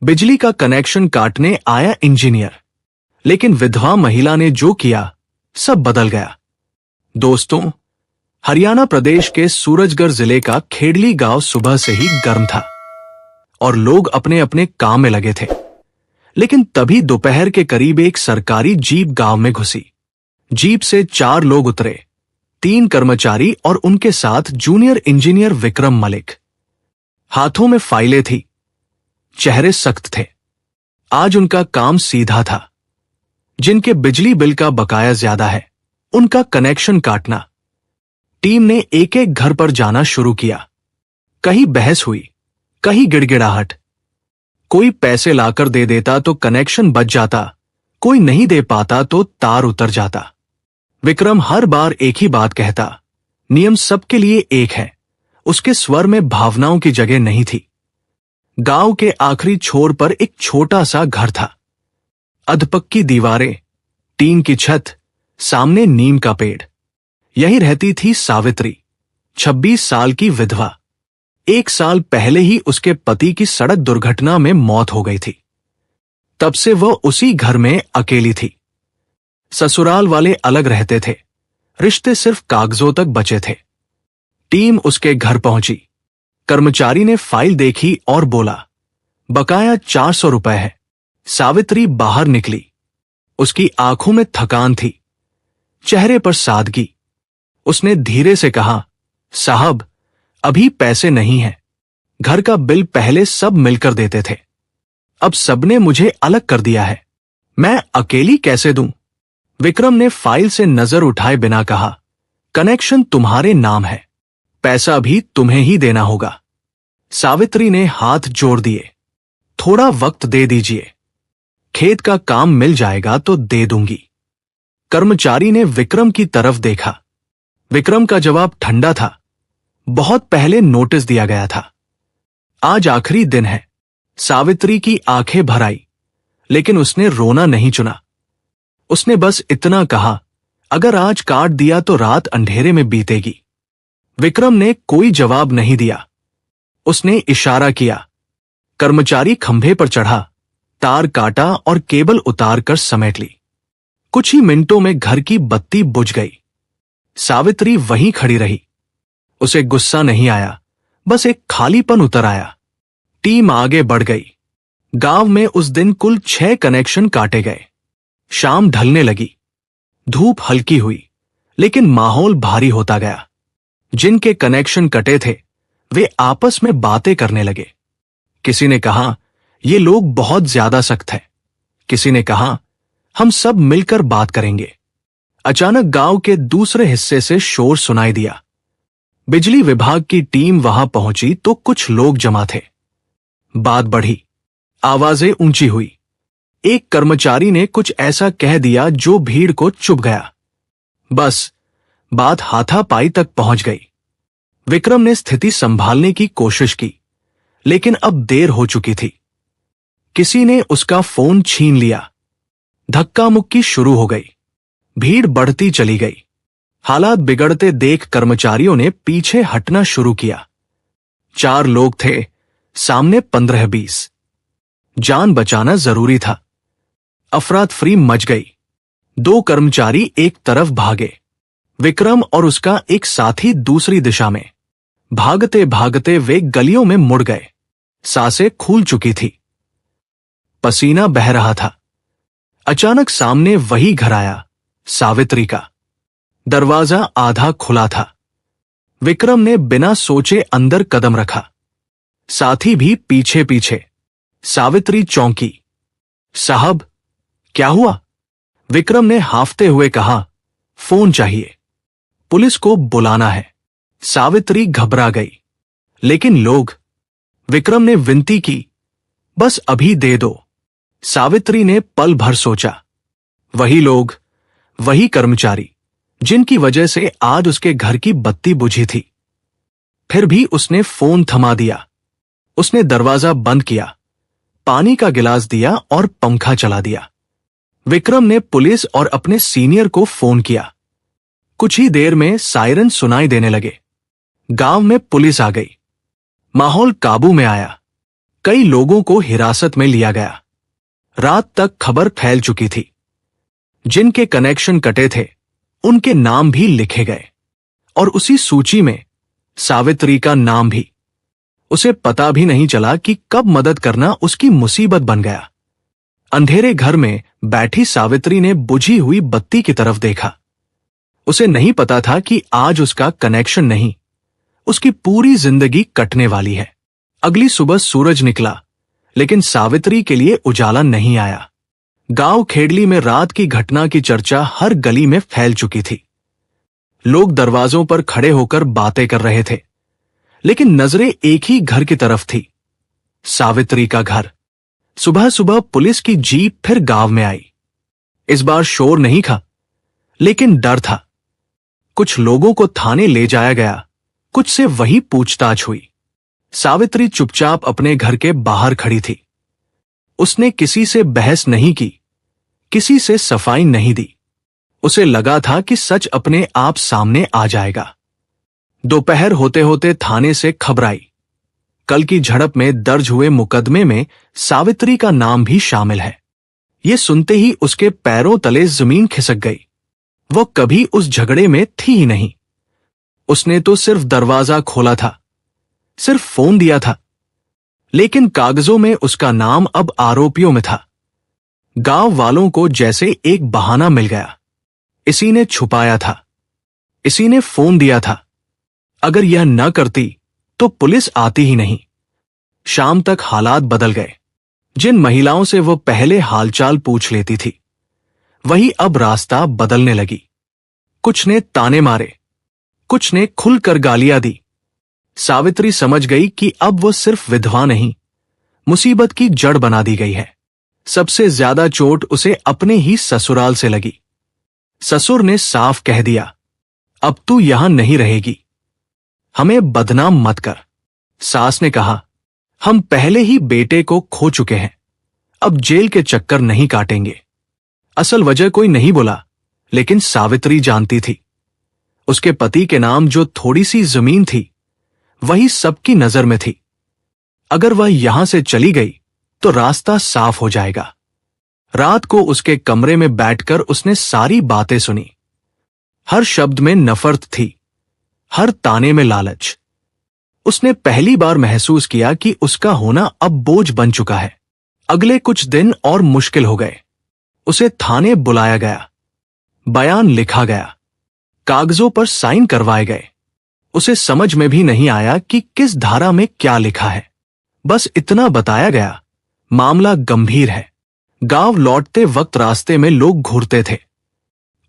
बिजली का कनेक्शन काटने आया इंजीनियर, लेकिन विधवा महिला ने जो किया सब बदल गया। दोस्तों, हरियाणा प्रदेश के सूरजगढ़ जिले का खेड़ली गांव सुबह से ही गर्म था और लोग अपने अपने काम में लगे थे। लेकिन तभी दोपहर के करीब एक सरकारी जीप गांव में घुसी। जीप से 4 लोग उतरे, 3 कर्मचारी और उनके साथ जूनियर इंजीनियर विक्रम मलिक। हाथों में फाइलें थी, चेहरे सख्त थे। आज उनका काम सीधा था। जिनके बिजली बिल का बकाया ज्यादा है, उनका कनेक्शन काटना। टीम ने एक एक घर पर जाना शुरू किया। कहीं बहस हुई, कहीं गिड़गिड़ाहट। कोई पैसे लाकर दे देता तो कनेक्शन बच जाता, कोई नहीं दे पाता तो तार उतर जाता। विक्रम हर बार एक ही बात कहता, नियम सबके लिए एक है। उसके स्वर में भावनाओं की जगह नहीं थी। गांव के आखिरी छोर पर एक छोटा सा घर था। अधपक्की दीवारें, टीन की छत, सामने नीम का पेड़। यही रहती थी सावित्री, 26 साल की विधवा। 1 साल पहले ही उसके पति की सड़क दुर्घटना में मौत हो गई थी। तब से वह उसी घर में अकेली थी। ससुराल वाले अलग रहते थे, रिश्ते सिर्फ कागजों तक बचे थे। टीम उसके घर पहुंची। कर्मचारी ने फाइल देखी और बोला, बकाया 400 रुपए है। सावित्री बाहर निकली। उसकी आंखों में थकान थी, चेहरे पर सादगी। उसने धीरे से कहा, साहब, अभी पैसे नहीं हैं। घर का बिल पहले सब मिलकर देते थे, अब सबने मुझे अलग कर दिया है। मैं अकेली कैसे दूं? विक्रम ने फाइल से नजर उठाए बिना कहा, कनेक्शन तुम्हारे नाम है, पैसा भी तुम्हें ही देना होगा। सावित्री ने हाथ जोड़ दिए, थोड़ा वक्त दे दीजिए, खेत का काम मिल जाएगा तो दे दूंगी। कर्मचारी ने विक्रम की तरफ देखा। विक्रम का जवाब ठंडा था, बहुत पहले नोटिस दिया गया था। आज आखिरी दिन है। सावित्री की आंखें भर आई, लेकिन उसने रोना नहीं चुना। उसने बस इतना कहा, अगर आज काट दिया तो रात अंधेरे में बीतेगी। विक्रम ने कोई जवाब नहीं दिया। उसने इशारा किया। कर्मचारी खंभे पर चढ़ा, तार काटा और केबल उतारकर समेट ली। कुछ ही मिनटों में घर की बत्ती बुझ गई। सावित्री वहीं खड़ी रही। उसे गुस्सा नहीं आया, बस एक खालीपन उतर आया। टीम आगे बढ़ गई। गांव में उस दिन कुल 6 कनेक्शन काटे गए। शाम ढलने लगी, धूप हल्की हुई, लेकिन माहौल भारी होता गया। जिनके कनेक्शन कटे थे, वे आपस में बातें करने लगे। किसी ने कहा, ये लोग बहुत ज्यादा सख्त हैं। किसी ने कहा, हम सब मिलकर बात करेंगे। अचानक गांव के दूसरे हिस्से से शोर सुनाई दिया। बिजली विभाग की टीम वहां पहुंची तो कुछ लोग जमा थे। बात बढ़ी, आवाजें ऊंची हुई। एक कर्मचारी ने कुछ ऐसा कह दिया जो भीड़ को चुभ गया। बस बात हाथापाई तक पहुंच गई। विक्रम ने स्थिति संभालने की कोशिश की, लेकिन अब देर हो चुकी थी। किसी ने उसका फोन छीन लिया। धक्का मुक्की शुरू हो गई। भीड़ बढ़ती चली गई। हालात बिगड़ते देख कर्मचारियों ने पीछे हटना शुरू किया। 4 लोग थे, सामने 15-20। जान बचाना जरूरी था। अफरा-तफरी मच गई। 2 कर्मचारी एक तरफ भागे, विक्रम और उसका एक साथी दूसरी दिशा में। भागते भागते वे गलियों में मुड़ गए। सांसें फूल चुकी थी, पसीना बह रहा था। अचानक सामने वही घर आया, सावित्री का। दरवाजा आधा खुला था। विक्रम ने बिना सोचे अंदर कदम रखा, साथी भी पीछे पीछे। सावित्री चौंकी। साहब, क्या हुआ? विक्रम ने हांफते हुए कहा, फोन चाहिए, पुलिस को बुलाना है। सावित्री घबरा गई। लेकिन लोग? विक्रम ने विनती की, बस अभी दे दो। सावित्री ने पल भर सोचा। वही लोग, वही कर्मचारी, जिनकी वजह से आज उसके घर की बत्ती बुझी थी। फिर भी उसने फोन थमा दिया। उसने दरवाजा बंद किया, पानी का गिलास दिया और पंखा चला दिया। विक्रम ने पुलिस और अपने सीनियर को फोन किया। कुछ ही देर में सायरन सुनाई देने लगे। गांव में पुलिस आ गई। माहौल काबू में आया। कई लोगों को हिरासत में लिया गया। रात तक खबर फैल चुकी थी। जिनके कनेक्शन कटे थे उनके नाम भी लिखे गए, और उसी सूची में सावित्री का नाम भी। उसे पता भी नहीं चला कि कब मदद करना उसकी मुसीबत बन गया। अंधेरे घर में बैठी सावित्री ने बुझी हुई बत्ती की तरफ देखा। उसे नहीं पता था कि आज उसका कनेक्शन नहीं, उसकी पूरी जिंदगी कटने वाली है। अगली सुबह सूरज निकला, लेकिन सावित्री के लिए उजाला नहीं आया। गांव खेड़ली में रात की घटना की चर्चा हर गली में फैल चुकी थी। लोग दरवाजों पर खड़े होकर बातें कर रहे थे, लेकिन नजरें एक ही घर की तरफ थी, सावित्री का घर। सुबह सुबह पुलिस की जीप फिर गांव में आई। इस बार शोर नहीं था, लेकिन डर था। कुछ लोगों को थाने ले जाया गया, कुछ से वही पूछताछ हुई। सावित्री चुपचाप अपने घर के बाहर खड़ी थी। उसने किसी से बहस नहीं की, किसी से सफाई नहीं दी। उसे लगा था कि सच अपने आप सामने आ जाएगा। दोपहर होते होते थाने से खबर आई। कल की झड़प में दर्ज हुए मुकदमे में सावित्री का नाम भी शामिल है। ये सुनते ही उसके पैरों तले जमीन खिसक गई। वो कभी उस झगड़े में थी ही नहीं। उसने तो सिर्फ दरवाजा खोला था, सिर्फ फोन दिया था, लेकिन कागजों में उसका नाम अब आरोपियों में था। गांव वालों को जैसे एक बहाना मिल गया। इसी ने छुपाया था, इसी ने फोन दिया था। अगर यह न करती तो पुलिस आती ही नहीं। शाम तक हालात बदल गए। जिन महिलाओं से वो पहले हालचाल पूछ लेती थी, वही अब रास्ता बदलने लगी। कुछ ने ताने मारे, कुछ ने खुलकर गालियां दी। सावित्री समझ गई कि अब वो सिर्फ विधवा नहीं, मुसीबत की जड़ बना दी गई है। सबसे ज्यादा चोट उसे अपने ही ससुराल से लगी। ससुर ने साफ कह दिया, अब तू यहां नहीं रहेगी, हमें बदनाम मत कर। सास ने कहा, हम पहले ही बेटे को खो चुके हैं, अब जेल के चक्कर नहीं काटेंगे। असल वजह कोई नहीं बोला, लेकिन सावित्री जानती थी। उसके पति के नाम जो थोड़ी सी जमीन थी, वही सबकी नजर में थी। अगर वह यहां से चली गई तो रास्ता साफ हो जाएगा। रात को उसके कमरे में बैठकर उसने सारी बातें सुनी। हर शब्द में नफरत थी, हर ताने में लालच। उसने पहली बार महसूस किया कि उसका होना अब बोझ बन चुका है। अगले कुछ दिन और मुश्किल हो गए। उसे थाने बुलाया गया, बयान लिखा गया, कागजों पर साइन करवाए गए। उसे समझ में भी नहीं आया कि किस धारा में क्या लिखा है। बस इतना बताया गया, मामला गंभीर है। गांव लौटते वक्त रास्ते में लोग घूरते थे,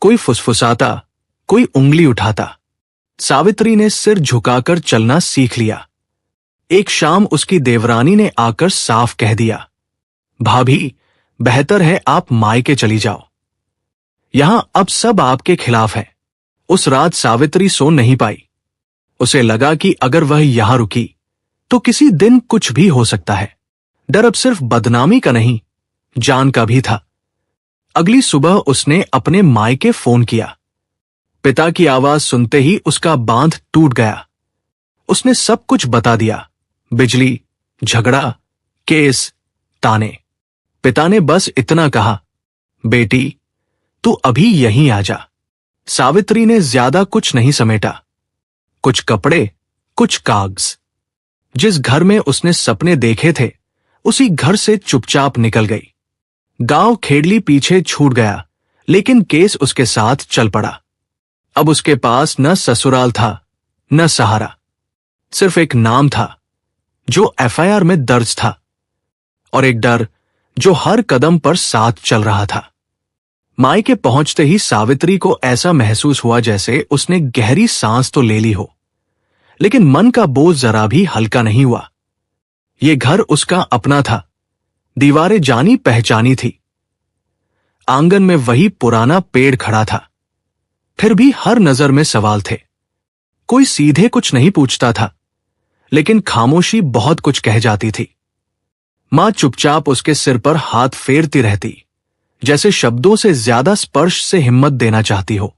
कोई फुसफुसाता, कोई उंगली उठाता। सावित्री ने सिर झुकाकर चलना सीख लिया। एक शाम उसकी देवरानी ने आकर साफ कह दिया, भाभी, बेहतर है आप मायके चली जाओ, यहां अब सब आपके खिलाफ है। उस रात सावित्री सो नहीं पाई। उसे लगा कि अगर वह यहां रुकी तो किसी दिन कुछ भी हो सकता है। डर अब सिर्फ बदनामी का नहीं, जान का भी था। अगली सुबह उसने अपने मायके फोन किया। पिता की आवाज सुनते ही उसका बांध टूट गया। उसने सब कुछ बता दिया, बिजली, झगड़ा, केस, ताने। पिता ने बस इतना कहा, बेटी तू अभी यहीं आ जा। सावित्री ने ज्यादा कुछ नहीं समेटा, कुछ कपड़े, कुछ कागज। जिस घर में उसने सपने देखे थे, उसी घर से चुपचाप निकल गई। गांव खेड़ली पीछे छूट गया, लेकिन केस उसके साथ चल पड़ा। अब उसके पास न ससुराल था, न सहारा, सिर्फ एक नाम था जो एफआईआर में दर्ज था, और एक डर जो हर कदम पर साथ चल रहा था। मायके पहुंचते ही सावित्री को ऐसा महसूस हुआ जैसे उसने गहरी सांस तो ले ली हो, लेकिन मन का बोझ जरा भी हल्का नहीं हुआ। ये घर उसका अपना था, दीवारें जानी पहचानी थी। आंगन में वही पुराना पेड़ खड़ा था। फिर भी हर नजर में सवाल थे। कोई सीधे कुछ नहीं पूछता था, लेकिन खामोशी बहुत कुछ कह जाती थी। मां चुपचाप उसके सिर पर हाथ फेरती रहती, जैसे शब्दों से ज्यादा स्पर्श से हिम्मत देना चाहती हो।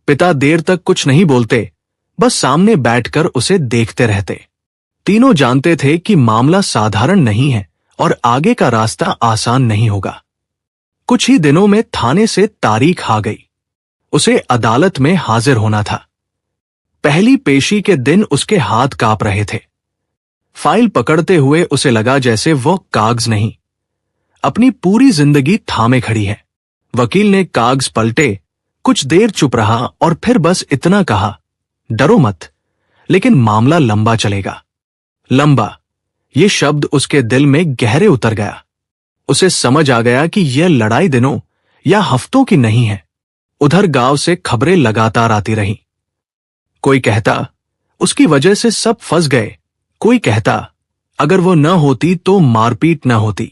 पिता देर तक कुछ नहीं बोलते, बस सामने बैठकर उसे देखते रहते। तीनों जानते थे कि मामला साधारण नहीं है और आगे का रास्ता आसान नहीं होगा। कुछ ही दिनों में थाने से तारीख आ गई। उसे अदालत में हाजिर होना था। पहली पेशी के दिन उसके हाथ कांप रहे थे। फाइल पकड़ते हुए उसे लगा जैसे वो कागज नहीं, अपनी पूरी जिंदगी थामे खड़ी है। वकील ने कागज पलटे, कुछ देर चुप रहा और फिर बस इतना कहा, डरो मत, लेकिन मामला लंबा चलेगा। लंबा, ये शब्द उसके दिल में गहरे उतर गया। उसे समझ आ गया कि यह लड़ाई दिनों या हफ्तों की नहीं है। उधर गांव से खबरें लगातार आती रहीं। कोई कहता उसकी वजह से सब फंस गए, कोई कहता अगर वो न होती तो मारपीट न होती।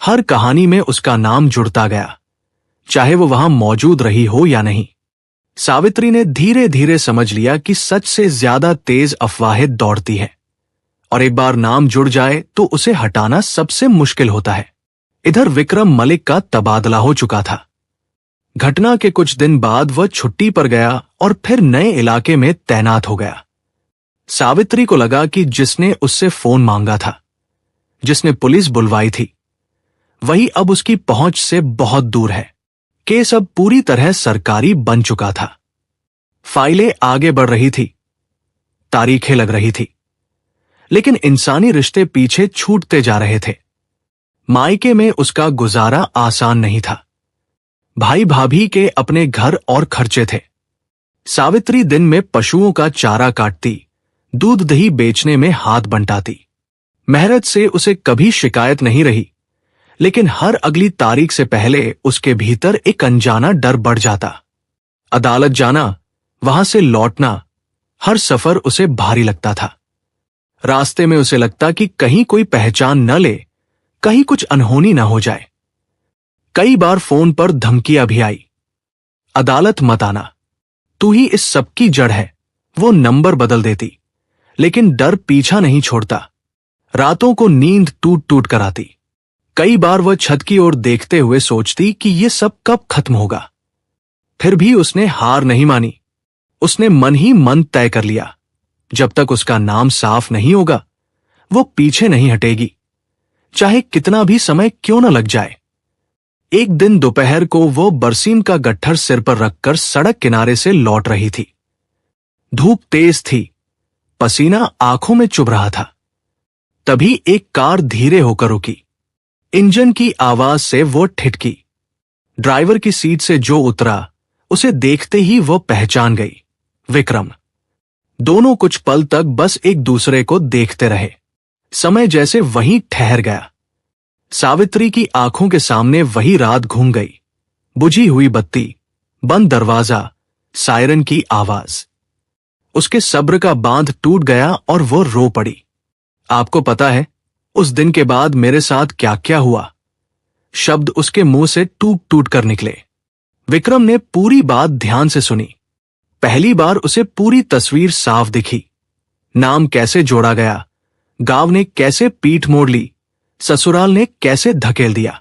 हर कहानी में उसका नाम जुड़ता गया, चाहे वो वहां मौजूद रही हो या नहीं। सावित्री ने धीरे धीरे समझ लिया कि सच से ज्यादा तेज अफवाहें दौड़ती है, और एक बार नाम जुड़ जाए तो उसे हटाना सबसे मुश्किल होता है। इधर विक्रम मलिक का तबादला हो चुका था। घटना के कुछ दिन बाद वह छुट्टी पर गया और फिर नए इलाके में तैनात हो गया। सावित्री को लगा कि जिसने उससे फोन मांगा था, जिसने पुलिस बुलवाई थी, वही अब उसकी पहुंच से बहुत दूर है। केस अब पूरी तरह सरकारी बन चुका था। फाइलें आगे बढ़ रही थी, तारीखें लग रही थी, लेकिन इंसानी रिश्ते पीछे छूटते जा रहे थे। मायके में उसका गुजारा आसान नहीं था। भाई भाभी के अपने घर और खर्चे थे। सावित्री दिन में पशुओं का चारा काटती, दूध दही बेचने में हाथ बंटाती। मेहनत से उसे कभी शिकायत नहीं रही, लेकिन हर अगली तारीख से पहले उसके भीतर एक अनजाना डर बढ़ जाता। अदालत जाना, वहां से लौटना, हर सफर उसे भारी लगता था। रास्ते में उसे लगता कि कहीं कोई पहचान न ले, कहीं कुछ अनहोनी न हो जाए। कई बार फोन पर धमकियां भी आई, अदालत मत आना, तू ही इस सब की जड़ है। वो नंबर बदल देती, लेकिन डर पीछा नहीं छोड़ता। रातों को नींद टूट टूट कर आती। कई बार वह छत की ओर देखते हुए सोचती कि ये सब कब खत्म होगा। फिर भी उसने हार नहीं मानी। उसने मन ही मन तय कर लिया, जब तक उसका नाम साफ नहीं होगा, वो पीछे नहीं हटेगी, चाहे कितना भी समय क्यों न लग जाए। एक दिन दोपहर को वो बरसीम का गट्ठर सिर पर रखकर सड़क किनारे से लौट रही थी। धूप तेज थी, पसीना आंखों में चुभ रहा था। तभी एक कार धीरे होकर रुकी। इंजन की आवाज से वो ठिठकी। ड्राइवर की सीट से जो उतरा, उसे देखते ही वो पहचान गई, विक्रम। दोनों कुछ पल तक बस एक दूसरे को देखते रहे। समय जैसे वहीं ठहर गया। सावित्री की आंखों के सामने वही रात घूम गई। बुझी हुई बत्ती, बंद दरवाजा, सायरन की आवाज। उसके सब्र का बांध टूट गया और वो रो पड़ी। आपको पता है उस दिन के बाद मेरे साथ क्या क्या हुआ? शब्द उसके मुंह से टूट टूट कर निकले। विक्रम ने पूरी बात ध्यान से सुनी। पहली बार उसे पूरी तस्वीर साफ दिखी। नाम कैसे जोड़ा गया, गांव ने कैसे पीठ मोड़ ली, ससुराल ने कैसे धकेल दिया।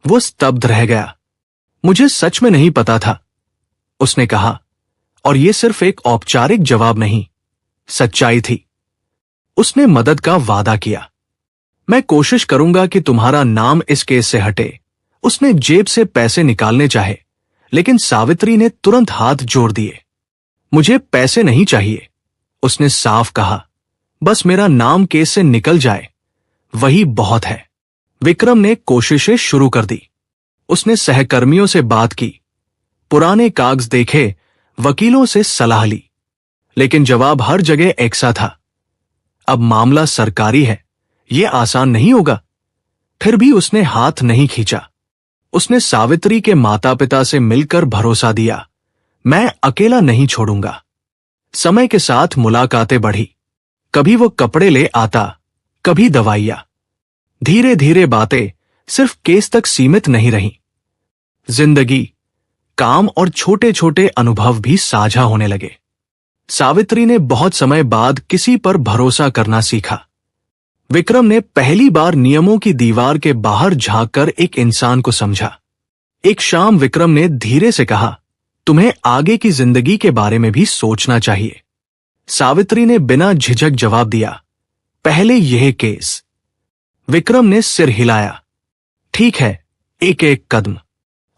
वो स्तब्ध रह गया। मुझे सच में नहीं पता था, उसने कहा, और ये सिर्फ एक औपचारिक जवाब नहीं, सच्चाई थी। उसने मदद का वादा किया। मैं कोशिश करूंगा कि तुम्हारा नाम इस केस से हटे। उसने जेब से पैसे निकालने चाहे, लेकिन सावित्री ने तुरंत हाथ जोड़ दिए। मुझे पैसे नहीं चाहिए, उसने साफ कहा। बस मेरा नाम केस से निकल जाए, वही बहुत है। विक्रम ने कोशिशें शुरू कर दी। उसने सहकर्मियों से बात की, पुराने कागज देखे, वकीलों से सलाह ली, लेकिन जवाब हर जगह एक सा था। अब मामला सरकारी है, यह आसान नहीं होगा। फिर भी उसने हाथ नहीं खींचा। उसने सावित्री के माता पिता से मिलकर भरोसा दिया, मैं अकेला नहीं छोड़ूंगा। समय के साथ मुलाकातें बढ़ी। कभी वो कपड़े ले आता, कभी दवाइयां। धीरे धीरे बातें सिर्फ केस तक सीमित नहीं रहीं। जिंदगी, काम और छोटे छोटे अनुभव भी साझा होने लगे। सावित्री ने बहुत समय बाद किसी पर भरोसा करना सीखा। विक्रम ने पहली बार नियमों की दीवार के बाहर झांककर एक इंसान को समझा। एक शाम विक्रम ने धीरे से कहा, तुम्हें आगे की जिंदगी के बारे में भी सोचना चाहिए। सावित्री ने बिना झिझक जवाब दिया, पहले यह केस। विक्रम ने सिर हिलाया। ठीक है, एक एक कदम।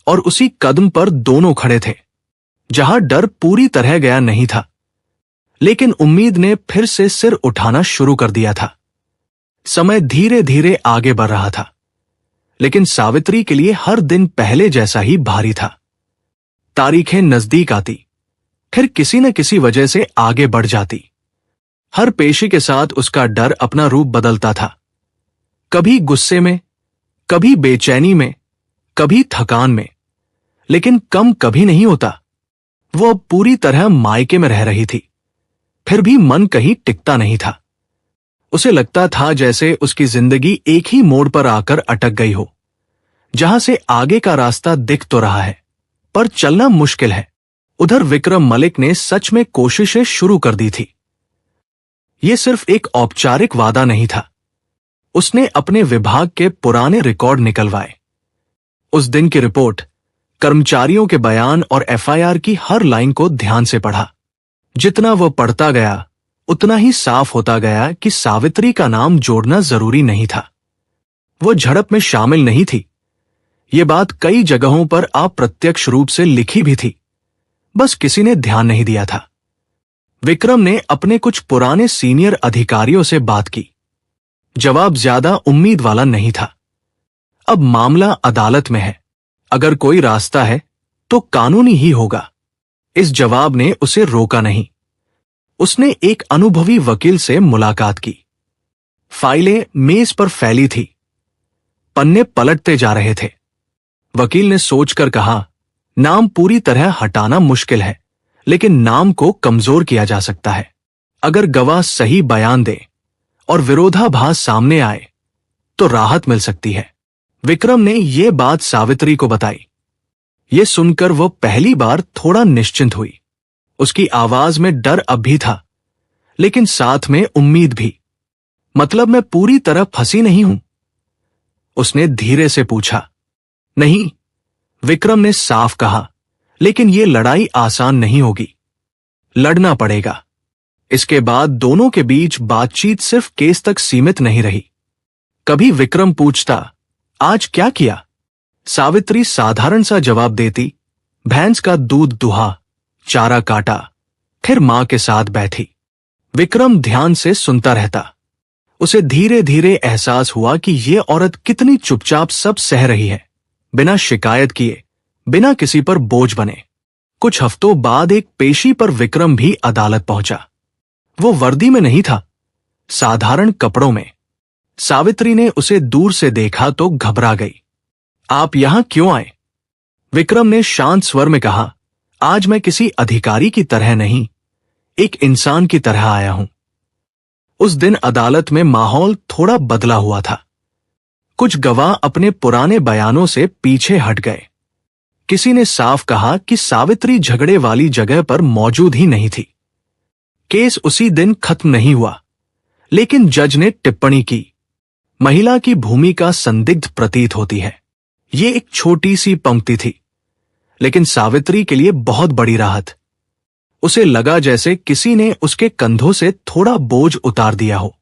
और उसी कदम पर दोनों खड़े थे, जहां डर पूरी तरह गया नहीं था, लेकिन उम्मीद ने फिर से सिर उठाना शुरू कर दिया था। समय धीरे धीरे आगे बढ़ रहा था, लेकिन सावित्री के लिए हर दिन पहले जैसा ही भारी था। तारीखें नजदीक आती, फिर किसी न किसी वजह से आगे बढ़ जाती। हर पेशी के साथ उसका डर अपना रूप बदलता था, कभी गुस्से में, कभी बेचैनी में, कभी थकान में, लेकिन कम कभी नहीं होता। वो अब पूरी तरह मायके में रह रही थी, फिर भी मन कहीं टिकता नहीं था। उसे लगता था जैसे उसकी जिंदगी एक ही मोड़ पर आकर अटक गई हो, जहां से आगे का रास्ता दिख तो रहा है, पर चलना मुश्किल है। उधर विक्रम मलिक ने सच में कोशिशें शुरू कर दी थी। यह सिर्फ एक औपचारिक वादा नहीं था। उसने अपने विभाग के पुराने रिकॉर्ड निकलवाए, उस दिन की रिपोर्ट, कर्मचारियों के बयान और एफआईआर की हर लाइन को ध्यान से पढ़ा। जितना वह पढ़ता गया, उतना ही साफ होता गया कि सावित्री का नाम जोड़ना जरूरी नहीं था। वो झड़प में शामिल नहीं थी। ये बात कई जगहों पर अप्रत्यक्ष रूप से लिखी भी थी, बस किसी ने ध्यान नहीं दिया था। विक्रम ने अपने कुछ पुराने सीनियर अधिकारियों से बात की। जवाब ज्यादा उम्मीद वाला नहीं था। अब मामला अदालत में है, अगर कोई रास्ता है तो कानूनी ही होगा। इस जवाब ने उसे रोका नहीं। उसने एक अनुभवी वकील से मुलाकात की। फाइलें मेज पर फैली थी, पन्ने पलटते जा रहे थे। वकील ने सोचकर कहा, नाम पूरी तरह हटाना मुश्किल है, लेकिन नाम को कमजोर किया जा सकता है। अगर गवाह सही बयान दे और विरोधाभास सामने आए तो राहत मिल सकती है। विक्रम ने यह बात सावित्री को बताई। यह सुनकर वह पहली बार थोड़ा निश्चिंत हुई। उसकी आवाज में डर अब भी था, लेकिन साथ में उम्मीद भी। मतलब मैं पूरी तरह फंसी नहीं हूं? उसने धीरे से पूछा। नहीं, विक्रम ने साफ कहा, लेकिन यह लड़ाई आसान नहीं होगी। लड़ना पड़ेगा। इसके बाद दोनों के बीच बातचीत सिर्फ केस तक सीमित नहीं रही। कभी विक्रम पूछता, आज क्या किया? सावित्री साधारण सा जवाब देती, भैंस का दूध दुहा, चारा काटा, फिर मां के साथ बैठी। विक्रम ध्यान से सुनता रहता। उसे धीरे धीरे एहसास हुआ कि यह औरत कितनी चुपचाप सब सह रही है, बिना शिकायत किए, बिना किसी पर बोझ बने। कुछ हफ्तों बाद एक पेशी पर विक्रम भी अदालत पहुंचा। वो वर्दी में नहीं था, साधारण कपड़ों में। सावित्री ने उसे दूर से देखा तो घबरा गई। आप यहां क्यों आए? विक्रम ने शांत स्वर में कहा, आज मैं किसी अधिकारी की तरह नहीं, एक इंसान की तरह आया हूं। उस दिन अदालत में माहौल थोड़ा बदला हुआ था। कुछ गवाह अपने पुराने बयानों से पीछे हट गए। किसी ने साफ कहा कि सावित्री झगड़े वाली जगह पर मौजूद ही नहीं थी। केस उसी दिन खत्म नहीं हुआ, लेकिन जज ने टिप्पणी की, महिला की भूमिका संदिग्ध प्रतीत होती है। ये एक छोटी सी पंक्ति थी, लेकिन सावित्री के लिए बहुत बड़ी राहत। उसे लगा जैसे किसी ने उसके कंधों से थोड़ा बोझ उतार दिया हो।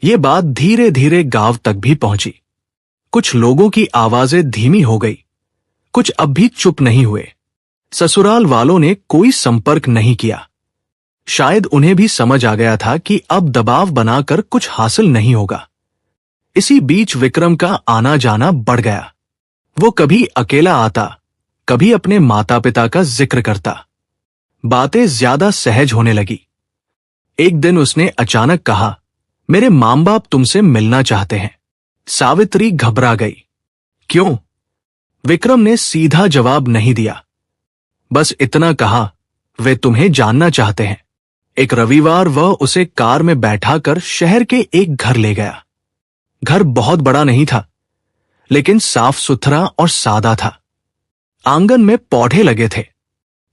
ये बात धीरे धीरे गांव तक भी पहुंची। कुछ लोगों की आवाजें धीमी हो गई, कुछ अब भी चुप नहीं हुए। ससुराल वालों ने कोई संपर्क नहीं किया। शायद उन्हें भी समझ आ गया था कि अब दबाव बनाकर कुछ हासिल नहीं होगा। इसी बीच विक्रम का आना जाना बढ़ गया। वो कभी अकेला आता, कभी अपने माता पिता का जिक्र करता। बातें ज्यादा सहज होने लगी। एक दिन उसने अचानक कहा, मेरे मां बाप तुमसे मिलना चाहते हैं। सावित्री घबरा गई। क्यों? विक्रम ने सीधा जवाब नहीं दिया, बस इतना कहा, वे तुम्हें जानना चाहते हैं। एक रविवार वह उसे कार में बैठाकर शहर के एक घर ले गया। घर बहुत बड़ा नहीं था, लेकिन साफ सुथरा और सादा था। आंगन में पौधे लगे थे।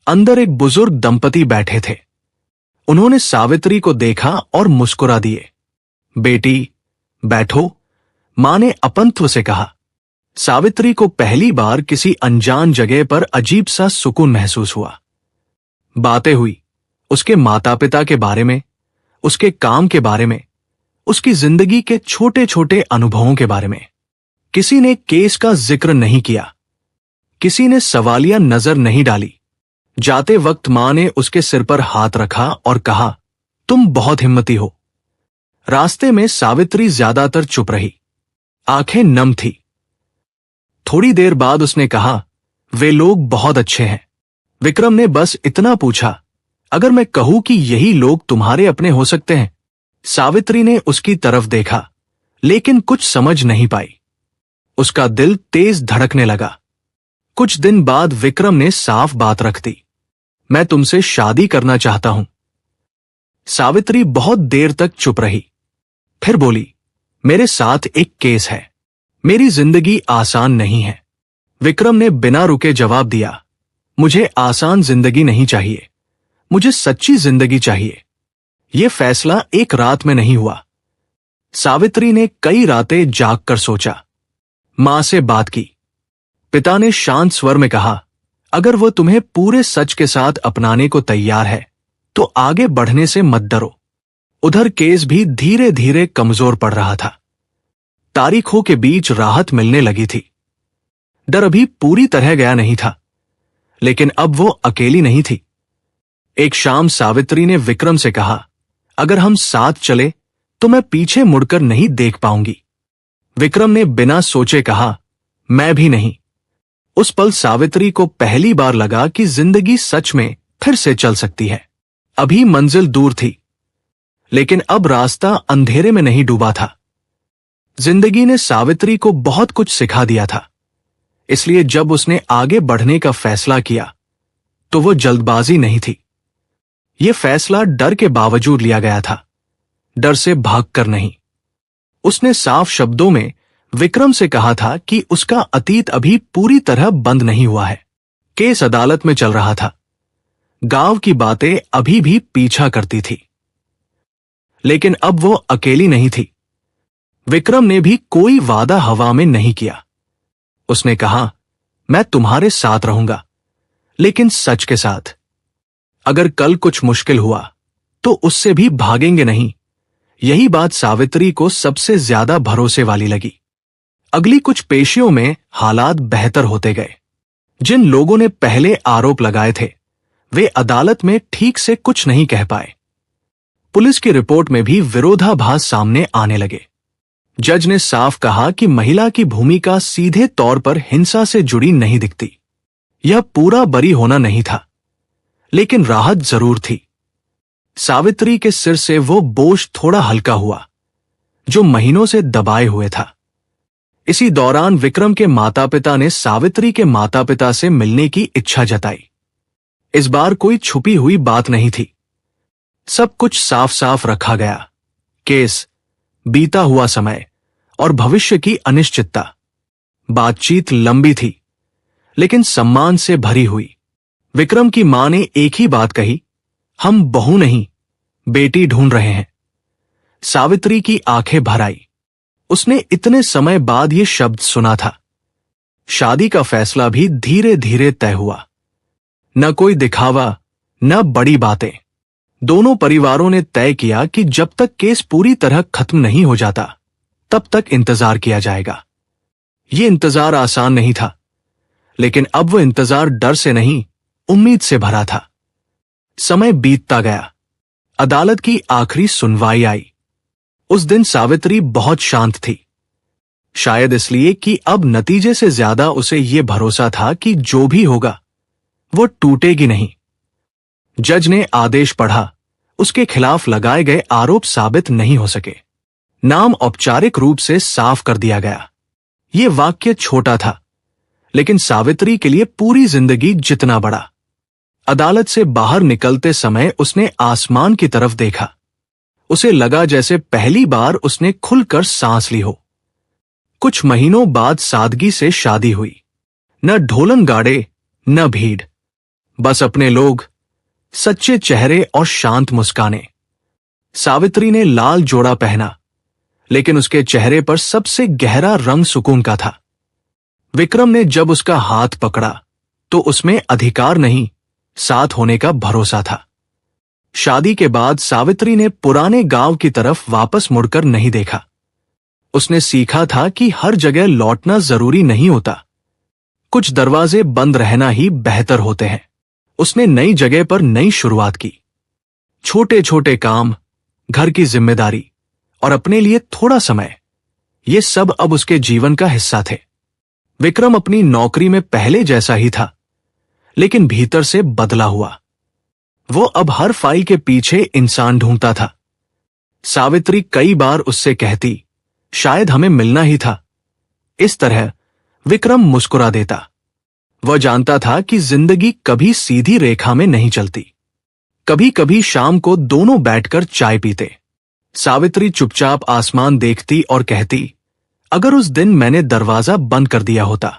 अंदर एक बुजुर्ग दंपति बैठे थे। उन्होंने सावित्री को देखा और मुस्कुरा दिए। बेटी, बैठो, मां ने अपंत्व से कहा। सावित्री को पहली बार किसी अनजान जगह पर अजीब सा सुकून महसूस हुआ। बातें हुई, उसके माता पिता के बारे में, उसके काम के बारे में, उसकी जिंदगी के छोटे छोटे अनुभवों के बारे में। किसी ने केस का जिक्र नहीं किया, किसी ने सवालिया नजर नहीं डाली। जाते वक्त मां ने उसके सिर पर हाथ रखा और कहा, तुम बहुत हिम्मती हो। रास्ते में सावित्री ज्यादातर चुप रही, आंखें नम थी। थोड़ी देर बाद उसने कहा, वे लोग बहुत अच्छे हैं। विक्रम ने बस इतना पूछा, अगर मैं कहूं कि यही लोग तुम्हारे अपने हो सकते हैं? सावित्री ने उसकी तरफ देखा, लेकिन कुछ समझ नहीं पाई। उसका दिल तेज धड़कने लगा। कुछ दिन बाद विक्रम ने साफ बात रख दी, मैं तुमसे शादी करना चाहता हूं। सावित्री बहुत देर तक चुप रही, फिर बोली, मेरे साथ एक केस है, मेरी जिंदगी आसान नहीं है। विक्रम ने बिना रुके जवाब दिया, मुझे आसान जिंदगी नहीं चाहिए, मुझे सच्ची जिंदगी चाहिए। यह फैसला एक रात में नहीं हुआ। सावित्री ने कई रातें जागकर सोचा, मां से बात की। पिता ने शांत स्वर में कहा, अगर वो तुम्हें पूरे सच के साथ अपनाने को तैयार है तो आगे बढ़ने से मत डरो। उधर केस भी धीरे धीरे कमजोर पड़ रहा था। तारीखों के बीच राहत मिलने लगी थी। डर अभी पूरी तरह गया नहीं था, लेकिन अब वो अकेली नहीं थी। एक शाम सावित्री ने विक्रम से कहा, अगर हम साथ चले तो मैं पीछे मुड़कर नहीं देख पाऊंगी। विक्रम ने बिना सोचे कहा, मैं भी नहीं। उस पल सावित्री को पहली बार लगा कि जिंदगी सच में फिर से चल सकती है। अभी मंजिल दूर थी, लेकिन अब रास्ता अंधेरे में नहीं डूबा था। जिंदगी ने सावित्री को बहुत कुछ सिखा दिया था, इसलिए जब उसने आगे बढ़ने का फैसला किया तो वो जल्दबाजी नहीं थी। यह फैसला डर के बावजूद लिया गया था, डर से भागकर नहीं। उसने साफ शब्दों में विक्रम से कहा था कि उसका अतीत अभी पूरी तरह बंद नहीं हुआ है। केस अदालत में चल रहा था, गांव की बातें अभी भी पीछा करती थी, लेकिन अब वो अकेली नहीं थी। विक्रम ने भी कोई वादा हवा में नहीं किया। उसने कहा, मैं तुम्हारे साथ रहूंगा, लेकिन सच के साथ। अगर कल कुछ मुश्किल हुआ तो उससे भी भागेंगे नहीं। यही बात सावित्री को सबसे ज्यादा भरोसे वाली लगी। अगली कुछ पेशियों में हालात बेहतर होते गए। जिन लोगों ने पहले आरोप लगाए थे वे अदालत में ठीक से कुछ नहीं कह पाए। पुलिस की रिपोर्ट में भी विरोधाभास सामने आने लगे। जज ने साफ कहा कि महिला की भूमिका सीधे तौर पर हिंसा से जुड़ी नहीं दिखती। यह पूरा बरी होना नहीं था, लेकिन राहत जरूर थी। सावित्री के सिर से वो बोझ थोड़ा हल्का हुआ जो महीनों से दबाए हुए था। इसी दौरान विक्रम के माता पिता ने सावित्री के माता पिता से मिलने की इच्छा जताई। इस बार कोई छुपी हुई बात नहीं थी, सब कुछ साफ साफ रखा गया। केस, बीता हुआ समय और भविष्य की अनिश्चितता। बातचीत लंबी थी, लेकिन सम्मान से भरी हुई। विक्रम की मां ने एक ही बात कही, हम बहू नहीं बेटी ढूंढ रहे हैं। सावित्री की आंखें भर आई। उसने इतने समय बाद ये शब्द सुना था। शादी का फैसला भी धीरे धीरे तय हुआ। न कोई दिखावा, न बड़ी बातें। दोनों परिवारों ने तय किया कि जब तक केस पूरी तरह खत्म नहीं हो जाता तब तक इंतजार किया जाएगा। ये इंतजार आसान नहीं था, लेकिन अब वो इंतजार डर से नहीं, उम्मीद से भरा था। समय बीतता गया। अदालत की आखिरी सुनवाई आई। उस दिन सावित्री बहुत शांत थी, शायद इसलिए कि अब नतीजे से ज्यादा उसे ये भरोसा था कि जो भी होगा वो टूटेगी नहीं। जज ने आदेश पढ़ा। उसके खिलाफ लगाए गए आरोप साबित नहीं हो सके। नाम औपचारिक रूप से साफ कर दिया गया। ये वाक्य छोटा था, लेकिन सावित्री के लिए पूरी जिंदगी जितना बड़ा। अदालत से बाहर निकलते समय उसने आसमान की तरफ देखा। उसे लगा जैसे पहली बार उसने खुलकर सांस ली हो। कुछ महीनों बाद सादगी से शादी हुई। न ढोलन गाड़े, न भीड़, बस अपने लोग, सच्चे चेहरे और शांत मुस्काने। सावित्री ने लाल जोड़ा पहना, लेकिन उसके चेहरे पर सबसे गहरा रंग सुकून का था। विक्रम ने जब उसका हाथ पकड़ा तो उसमें अधिकार नहीं, साथ होने का भरोसा था। शादी के बाद सावित्री ने पुराने गांव की तरफ वापस मुड़कर नहीं देखा। उसने सीखा था कि हर जगह लौटना जरूरी नहीं होता, कुछ दरवाजे बंद रहना ही बेहतर होते हैं। उसने नई जगह पर नई शुरुआत की। छोटे छोटे काम, घर की जिम्मेदारी और अपने लिए थोड़ा समय, ये सब अब उसके जीवन का हिस्सा थे। विक्रम अपनी नौकरी में पहले जैसा ही था, लेकिन भीतर से बदला हुआ। वो अब हर फाइल के पीछे इंसान ढूंढता था। सावित्री कई बार उससे कहती, शायद हमें मिलना ही था। इस तरह विक्रम मुस्कुरा देता। वह जानता था कि जिंदगी कभी सीधी रेखा में नहीं चलती। कभी कभी शाम को दोनों बैठकर चाय पीते। सावित्री चुपचाप आसमान देखती और कहती, अगर उस दिन मैंने दरवाजा बंद कर दिया होता।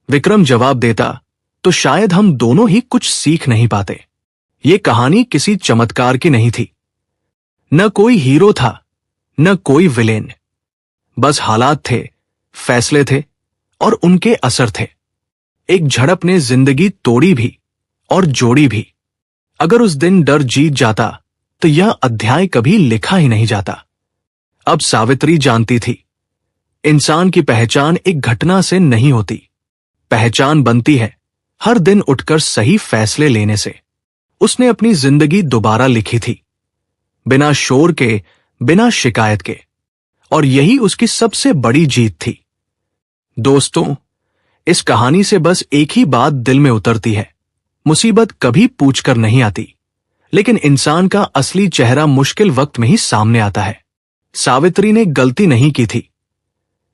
विक्रम जवाब देता, तो शायद हम दोनों ही कुछ सीख नहीं पाते। ये कहानी किसी चमत्कार की नहीं थी। न कोई हीरो था, न कोई विलेन। बस हालात थे, फैसले थे और उनके असर थे। एक झड़प ने जिंदगी तोड़ी भी और जोड़ी भी। अगर उस दिन डर जीत जाता तो यह अध्याय कभी लिखा ही नहीं जाता। अब सावित्री जानती थी, इंसान की पहचान एक घटना से नहीं होती। पहचान बनती है हर दिन उठकर सही फैसले लेने से। उसने अपनी जिंदगी दोबारा लिखी थी, बिना शोर के, बिना शिकायत के, और यही उसकी सबसे बड़ी जीत थी। दोस्तों, इस कहानी से बस एक ही बात दिल में उतरती है, मुसीबत कभी पूछकर नहीं आती, लेकिन इंसान का असली चेहरा मुश्किल वक्त में ही सामने आता है। सावित्री ने गलती नहीं की थी,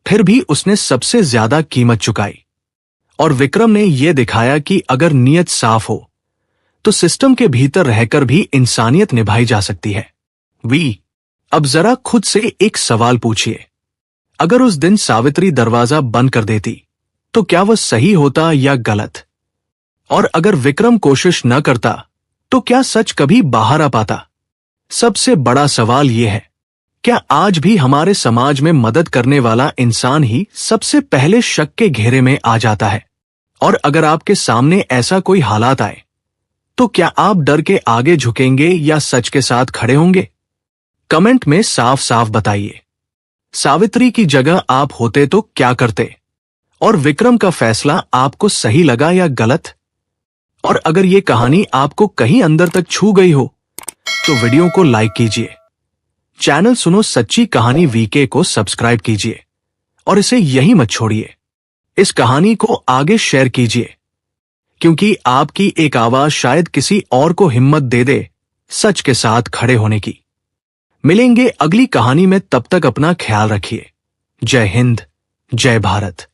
फिर भी उसने सबसे ज्यादा कीमत चुकाई। और विक्रम ने यह दिखाया कि अगर नीयत साफ हो तो सिस्टम के भीतर रहकर भी इंसानियत निभाई जा सकती है। अब जरा खुद से एक सवाल पूछिए, अगर उस दिन सावित्री दरवाजा बंद कर देती तो क्या वह सही होता या गलत? और अगर विक्रम कोशिश न करता तो क्या सच कभी बाहर आ पाता? सबसे बड़ा सवाल यह है, क्या आज भी हमारे समाज में मदद करने वाला इंसान ही सबसे पहले शक के घेरे में आ जाता है? और अगर आपके सामने ऐसा कोई हालात आए तो क्या आप डर के आगे झुकेंगे या सच के साथ खड़े होंगे? कमेंट में साफ साफ बताइए। सावित्री की जगह आप होते तो क्या करते? और विक्रम का फैसला आपको सही लगा या गलत? और अगर ये कहानी आपको कहीं अंदर तक छू गई हो तो वीडियो को लाइक कीजिए, चैनल सुनो सच्ची कहानी वीके को सब्सक्राइब कीजिए और इसे यहीं मत छोड़िए। इस कहानी को आगे शेयर कीजिए, क्योंकि आपकी एक आवाज शायद किसी और को हिम्मत दे दे सच के साथ खड़े होने की। मिलेंगे अगली कहानी में, तब तक अपना ख्याल रखिए। जय हिंद, जय भारत।